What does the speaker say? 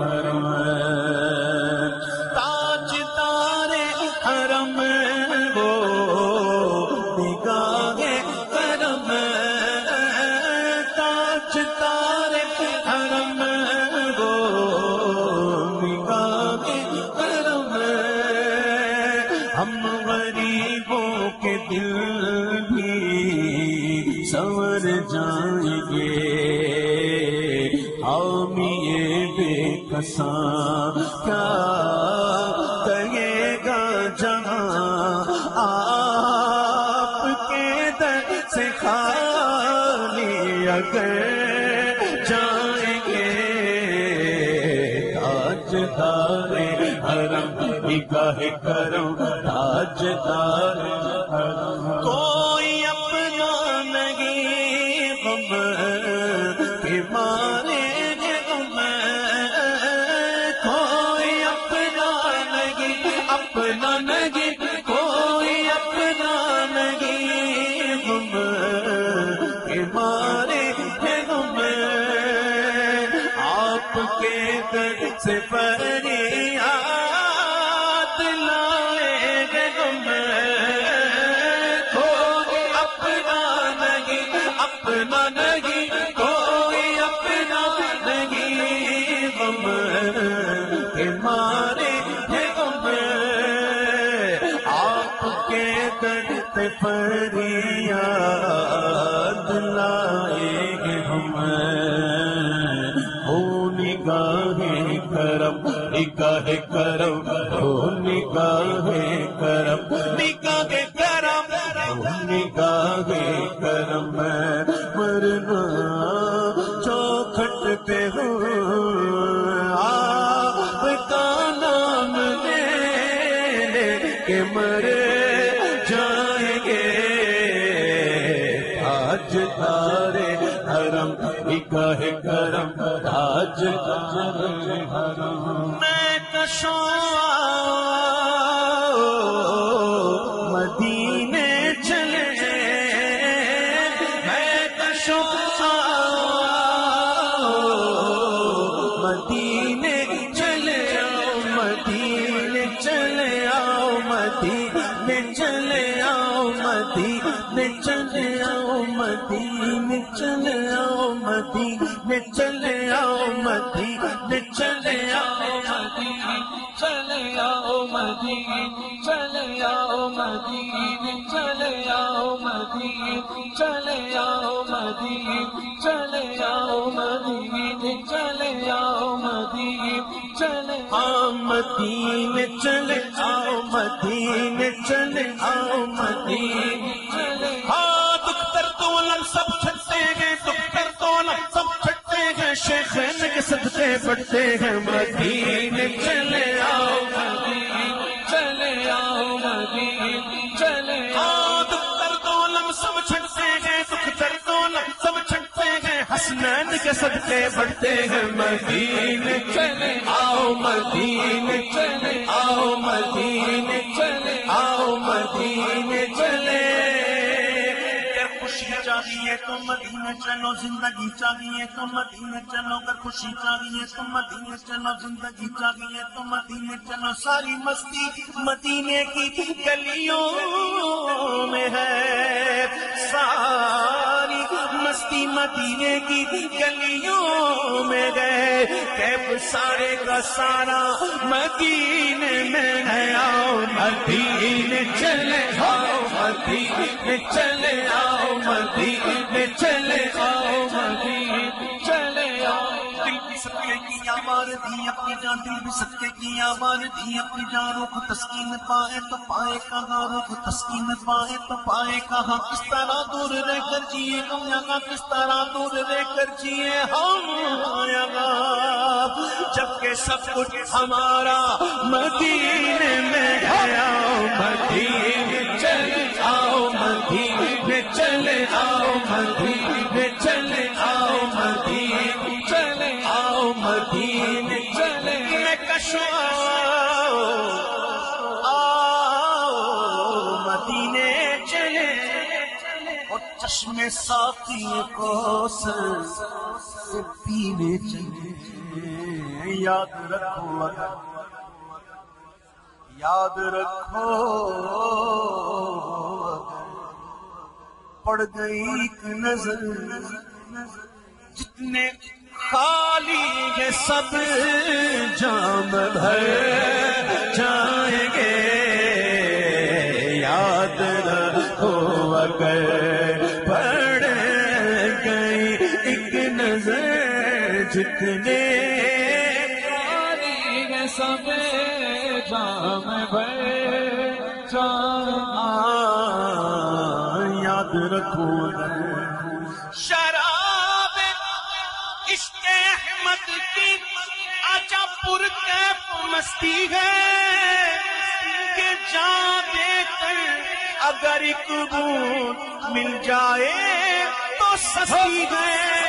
حرم تاج تارے حرم وہ نگاہ کرم تاج تارے حرم وہ نگاہ کرم ہم غریبوں کے دل بھی سنور جائیں گے حامی بے کساں کیا کہے گا جہاں آپ کے در سے خالی اگر جائیں گے تاجدار حرم نگاہ کرم تاجدار حرم کوئی اپنا نہیں غم کے مارے غم کوئی اپنا نہیں اپنا نہیں کوئی اپنا نہیں غم کے مارے غم آپ کے در سے فریاد لائے غم کوئی اپنا نہیں اپنا نہیں کوئی اپنا نہیں غم کے مارے غم آپ کے در سے فریاد لائے ہم ہو نگاہ کرم نگاہ کرم ہو نگاہ کرم نگاہ کرم ہو نگاہ کرم مرنا چوکھٹ پہ ہوں آپ کا نام لے کے مر جائیں گے تاجدار حرم نگاہ کرم تاجدار حرم میں کشوں مدینے چلے میں کشوں مدینے چلے آؤ مدینے چلے آؤ مدینے چلے آؤ مدینے چلے آؤ مدینے چلے آؤ مدینے چلے آؤ مدینے چلے آؤ مدینے چلے آؤ مدینے چلے آؤ مدینے چلے آؤ مدینے چلے آؤ مدینے چلے آؤ مدینے چلے آؤ مدینے چلے آؤ مدینے چلے آؤ مدینے چلے آؤ مدینے چلے ہاں دکھ درد ولم سب چھٹتے ہیں دکھ درد ولم سب چھٹتے ہیں شیخین کے صدقے بڑھتے ہیں مدینے چلے آؤ مدینے چلے آؤ مدینے چلے آؤ دکھ درد ولم سب چھٹتے ہیں دکھ درد ولم سب چھٹتے ہیں حسنین کے صدقے بڑھتے ہیں مدینے چلے آؤ مدینے چلے آؤ مدینے چلے آؤ مدینے چلے خوشی چاہیے تو مدینے چلو زندگی چاہیے تو مدینے چلو اگر خوشی چاہیے تو مدینے چلو زندگی چاہیے تو مدینے چلو ساری مستی مدینے کی گلیوں میں ہے ساری مستی مدینے کی گلیوں میں گئے کیف سارے کا سارا مدینے میں ہے آؤ مدینے چلے آؤ مدینے چلے آؤ مدینے چلے آؤ مدینے چلے آؤ دل بھی صدقے کی آوار دی اپنی جان دل بھی صدقے کی آوار دی اپنی جان روح تسکین پائے تو پائے کہاں روح تسکین پائے تو پائے کہاں کس طرح دور رہ کر جیے ہم یہاں کس طرح دور رہ کر جیے ہم یہاں جبکہ سب کچھ ہمارا مدینے میں ہے آؤ مدینے چلے آؤ مدینے چلے آؤ مدینے چلے آؤ مدینے چلے آؤ مدینے چلے میں کشوں آؤ مدینے چلے اور چشمے ساقی کو سے پینے چلے یاد رکھو یاد رکھو پڑ گئی ایک نظر جتنے خالی یہ سب جام بھر جائیں گے یاد رکھو اگر پڑ گئی ایک نظر جتنے خالی یہ سب جام بھر یاد رکھو شراب عشق احمد کی آجا پر کیف مستی ہے کہ جان دے کر اگر ایک بوند مل جائے تو سستی ہے